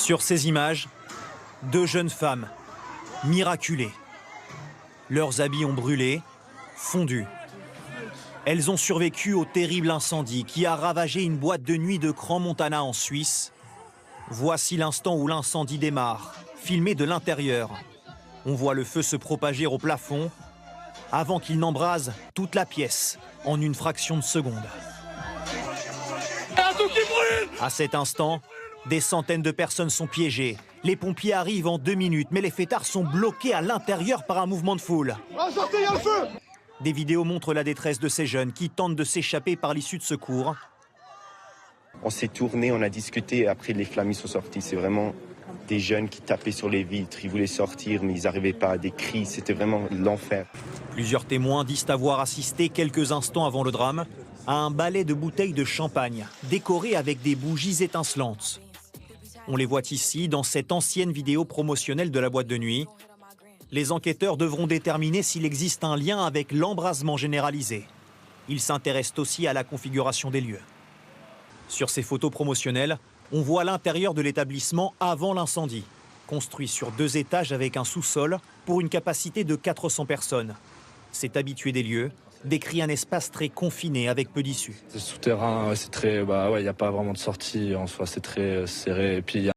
Sur ces images, 2 jeunes femmes, miraculées. Leurs habits ont brûlé, fondu. Elles ont survécu au terrible incendie qui a ravagé une boîte de nuit de Crans-Montana en Suisse. Voici l'instant où l'incendie démarre, filmé de l'intérieur. On voit le feu se propager au plafond avant qu'il n'embrase toute la pièce en une fraction de seconde. À cet instant, des centaines de personnes sont piégées. Les pompiers arrivent en 2 minutes, mais les fêtards sont bloqués à l'intérieur par un mouvement de foule. Des vidéos montrent la détresse de ces jeunes qui tentent de s'échapper par l'issue de secours. On s'est tourné, on a discuté, après les flammes sont sorties. C'est vraiment des jeunes qui tapaient sur les vitres, ils voulaient sortir mais ils n'arrivaient pas, des cris, c'était vraiment l'enfer. Plusieurs témoins disent avoir assisté quelques instants avant le drame à un balai de bouteilles de champagne décorées avec des bougies étincelantes. On les voit ici dans cette ancienne vidéo promotionnelle de la boîte de nuit. Les enquêteurs devront déterminer s'il existe un lien avec l'embrasement généralisé. Ils s'intéressent aussi à la configuration des lieux. Sur ces photos promotionnelles, on voit l'intérieur de l'établissement avant l'incendie, construit sur 2 étages avec un sous-sol pour une capacité de 400 personnes. Cet habitué des lieux décrit un espace très confiné avec peu d'issues. Le souterrain, c'est très, il n'y a pas vraiment de sortie en soi, c'est très serré. Et puis,